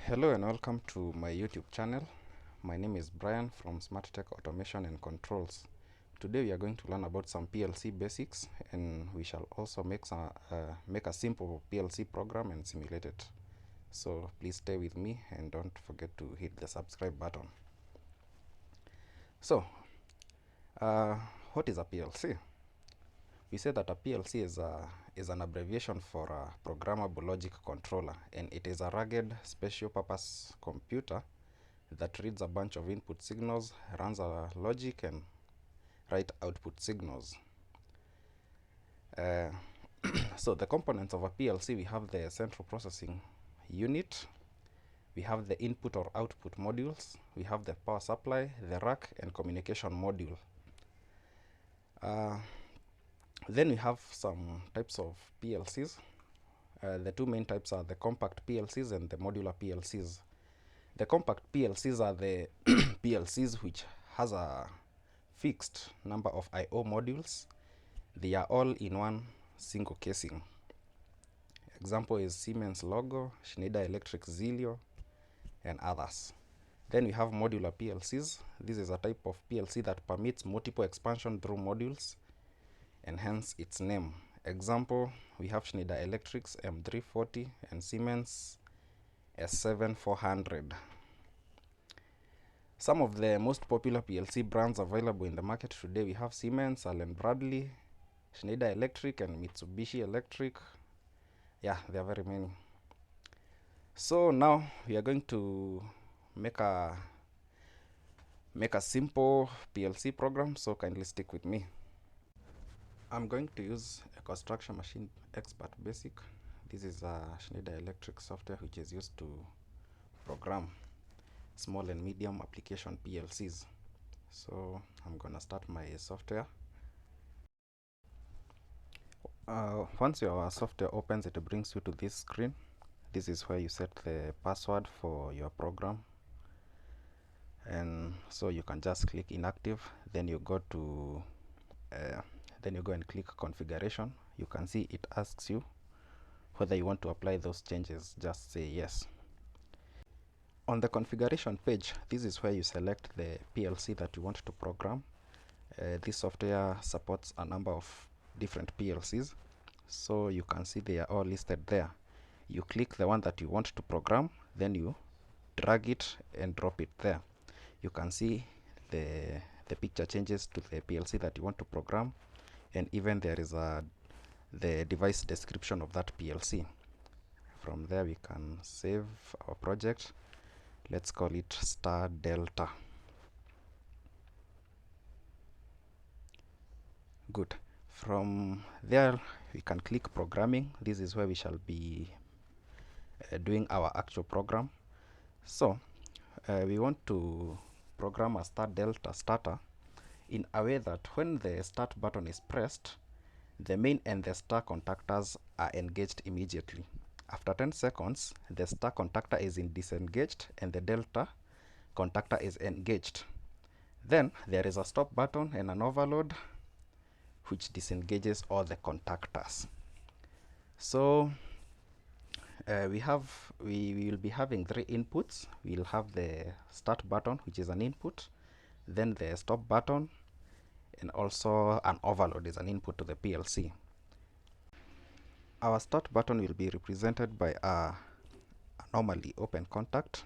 Hello and welcome to my YouTube channel. My name is Brian from Smart Tech Automation and Controls. Today we are going to learn about some PLC basics, and we shall also make a simple PLC program and simulate it. So please stay with me and don't forget to hit the subscribe button. So, what is a PLC? We say that a PLC is an abbreviation for a programmable logic controller, and it is a rugged special purpose computer that reads a bunch of input signals, runs a logic, and write output signals. So the components of a PLC, we have the central processing unit, we have the input or output modules, we have the power supply, the rack, and communication module. Then we have some types of PLCs. The two main types are the compact PLCs and the modular PLCs. The compact PLCs are the PLCs which has a fixed number of I/O modules. They are all in one single casing. Example is Siemens logo, Schneider Electric Zilio, and others. Then we have modular PLCs. This is a type of PLC that permits multiple expansion through modules, and hence its name. Example, we have Schneider Electric's M340 and Siemens S7400. Some of the most popular PLC brands available in the market today, we have Siemens, Allen Bradley, Schneider Electric, and Mitsubishi Electric. Yeah, there are very many. So now we are going to make a simple PLC program, so kindly stick with me. I'm going to use a construction machine expert basic. This is a Schneider Electric software which is used to program small and medium application PLCs. So I'm gonna start my software. Once your software opens, it brings you to this screen. This is where you set the password for your program, and so you can just click inactive. Then you go to and click configuration. You can see it asks you whether you want to apply those changes. Just say yes. On the configuration page, this is where you select the PLC that you want to program. This software supports a number of different PLCs, so you can see they are all listed there. You click the one that you want to program, then you drag it and drop it there. You can see the picture changes to the PLC that you want to program, and even there is the device description of that PLC. From there we can save our project. Let's call it Star Delta. Good. From there we can click programming. This is where we shall be doing our actual program. So we want to program a Star Delta starter in a way that when the start button is pressed, the main and the star contactors are engaged immediately. After 10 seconds, the star contactor is disengaged and the delta contactor is engaged. Then there is a stop button and an overload which disengages all the contactors. So we will be having three inputs. We'll have the start button, which is an input, then the stop button, and also an overload is an input to the PLC. Our start button will be represented by a normally open contact.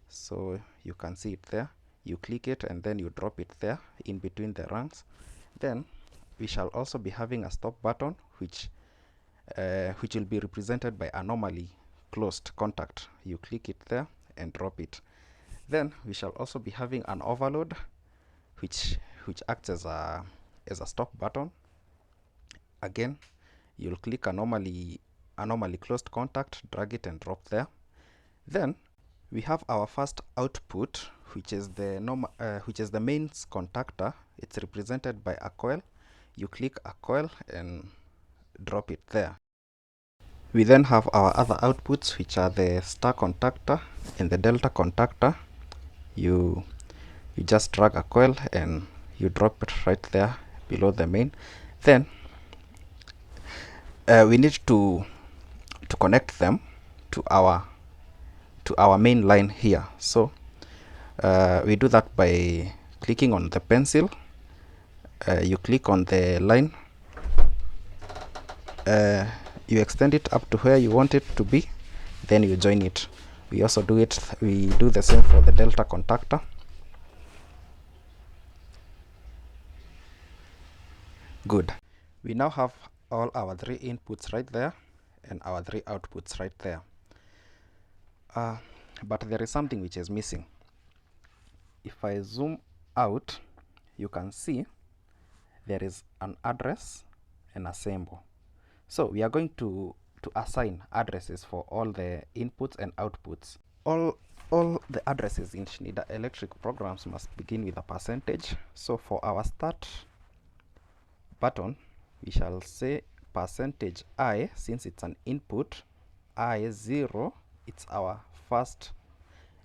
So you can see it there. You click it and then you drop it there in between the rungs. Then we shall also be having a stop button which will be represented by a normally closed contact. You click it there and drop it. Then we shall also be having an overload which acts as a stop button. Again, you'll click a normally closed contact, drag it and drop there. Then we have our first output, which is the mains contactor. It's represented by a coil. You click a coil and drop it there. We then have our other outputs, which are the star contactor and the delta contactor. You just drag a coil and you drop it right there below the main. Then we need to connect them to to our main line here. So we do that by clicking on the pencil. You click on the line, you extend it up to where you want it to be, then you join it. We also do the same for the delta contactor. Good. We now have all our 3 inputs right there and our 3 outputs right there. But there is something which is missing. If I zoom out, you can see there is an address and a symbol. So we are going to assign addresses for all the inputs and outputs. All the addresses in Schneider Electric programs must begin with a percentage. So for our start button, we shall say percentage I, since it's an input, I0, it's our first,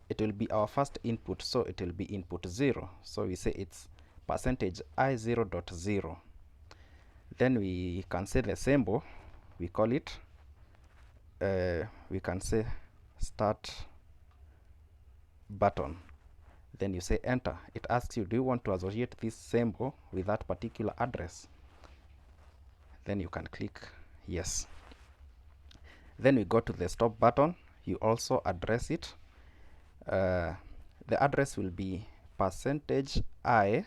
it will be our first input, so it will be input 0. So we say it's percentage I0.0. Then we can say the symbol, we call it, we can say start button. Then you say enter. It asks you, do you want to associate this symbol with that particular address? Then you can click yes. Then we go to the stop button. You also address it. The address will be percentage I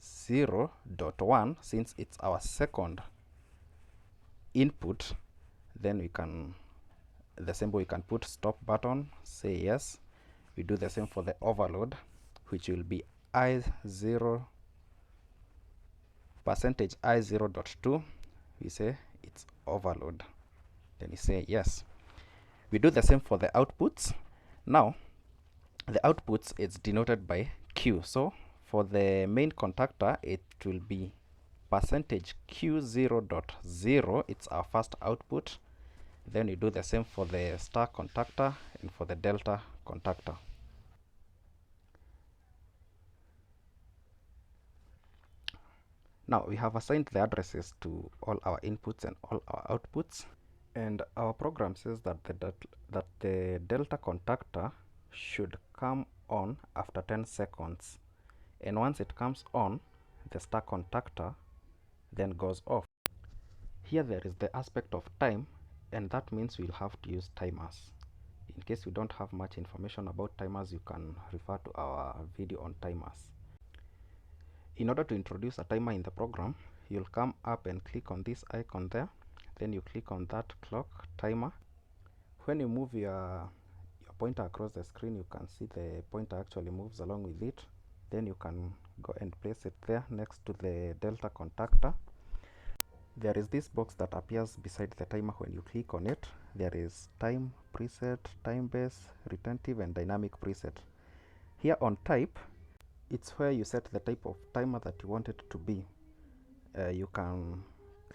0.1, since it's our second input. Then we can, the symbol, we can put stop button, say yes. We do the same for the overload, which will be I0, percentage I0.2. We say it's overload. Then we say yes. We do the same for the outputs. Now, the outputs is denoted by Q. So for the main contactor, it will be percentage Q0.0. It's our first output. Then we do the same for the star contactor and for the delta contactor. Now we have assigned the addresses to all our inputs and all our outputs, and our program says that the delta contactor should come on after 10 seconds, and once it comes on, the star contactor then goes off. Here there is the aspect of time, and that means we'll have to use timers. In case you don't have much information about timers, you can refer to our video on timers. In order to introduce a timer in the program, you'll come up and click on this icon there. Then you click on that clock timer. When you move your pointer across the screen, you can see the pointer actually moves along with it. Then you can go and place it there next to the delta contactor. There is this box that appears beside the timer. When you click on it, there is time preset, time base, retentive, and dynamic preset. Here on type, it's where you set the type of timer that you want it to be. You can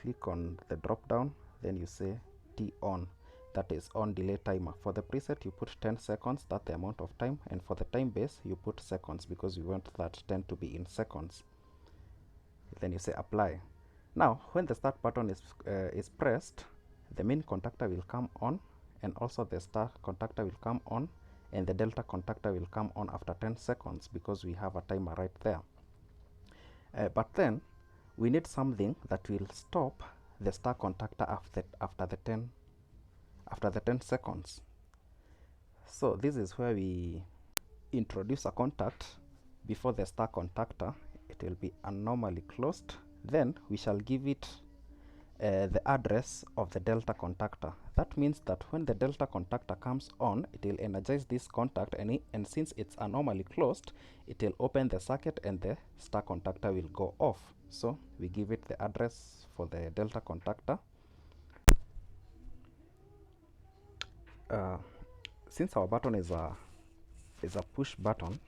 click on the drop down, then you say T on, that is on delay timer. For the preset, you put 10 seconds, that's the amount of time, and for the time base, you put seconds because you want that 10 to be in seconds. Then you say apply. Now, when the start button is pressed, the main contactor will come on, and also the star contactor will come on, and the delta contactor will come on after 10 seconds because we have a timer right there. But then we need something that will stop the star contactor after the 10 seconds. So this is where we introduce a contact before the star contactor. It will be anomaly closed. Then we shall give it the address of the delta contactor. That means that when the delta contactor comes on, it will energize this contact, and since it's anomaly closed, it will open the circuit and the star contactor will go off. So we give it the address for the delta contactor. Since our button is a push button,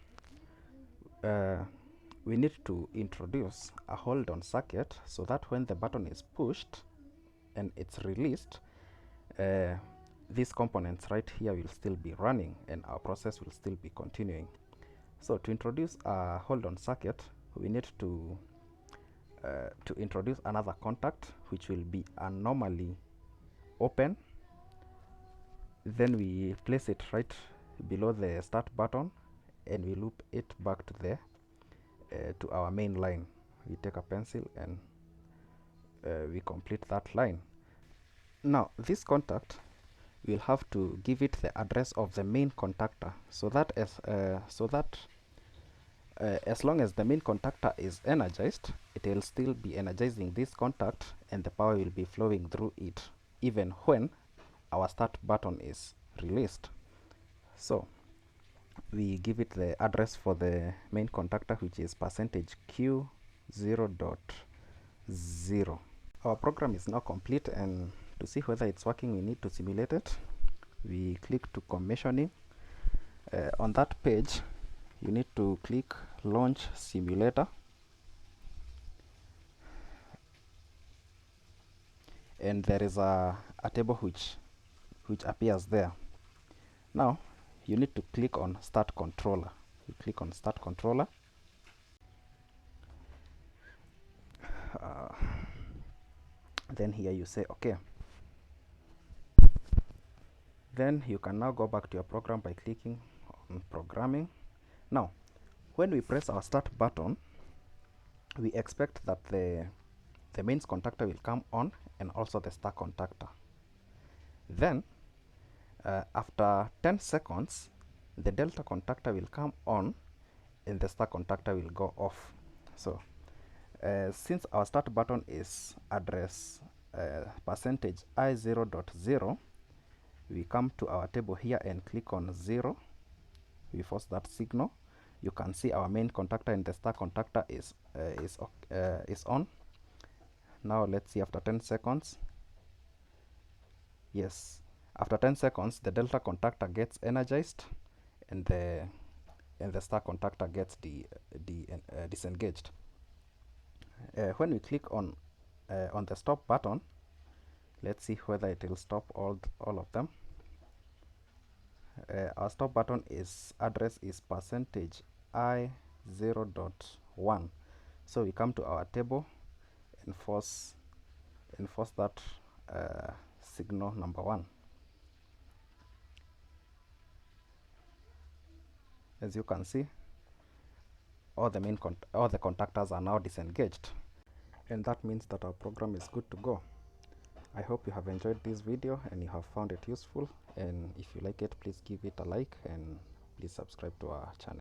we need to introduce a hold on circuit so that when the button is pushed and it's released, these components right here will still be running and our process will still be continuing. So to introduce a hold on circuit, we need to introduce another contact which will be anomaly open. Then we place it right below the start button, and we loop it back to the to our main line. We take a pencil and we complete that line. Now this contact, we'll have to give it the address of the main contactor, so that as long as the main contactor is energized, it will still be energizing this contact and the power will be flowing through it even when our start button is released. So we give it the address for the main contactor, which is %Q 0.0. Our program is now complete, and to see whether it's working, we need to simulate it. We click to commissioning. On that page, you need to click launch simulator, and there is a table which appears there. Now you need to click on start controller. You click on start controller. Then here you say okay. Then you can now go back to your program by clicking on programming. Now when we press our start button, we expect that the mains contactor will come on and also the star contactor. Then after 10 seconds, the delta contactor will come on and the star contactor will go off. So since our start button is address %I 0.0, we come to our table here and click on 0. We force that signal. You can see our main contactor and the star contactor is on. Now let's see after 10 seconds. Yes, after 10 seconds the delta contactor gets energized and the star contactor gets disengaged. When we click on the stop button, let's see whether it will stop all of them. Our stop button is address is %I 0.1. So we come to our table and force that signal number 1. As you can see, all the contactors are now disengaged, and that means that our program is good to go. I hope you have enjoyed this video and you have found it useful, and if you like it, please give it a like and please subscribe to our channel.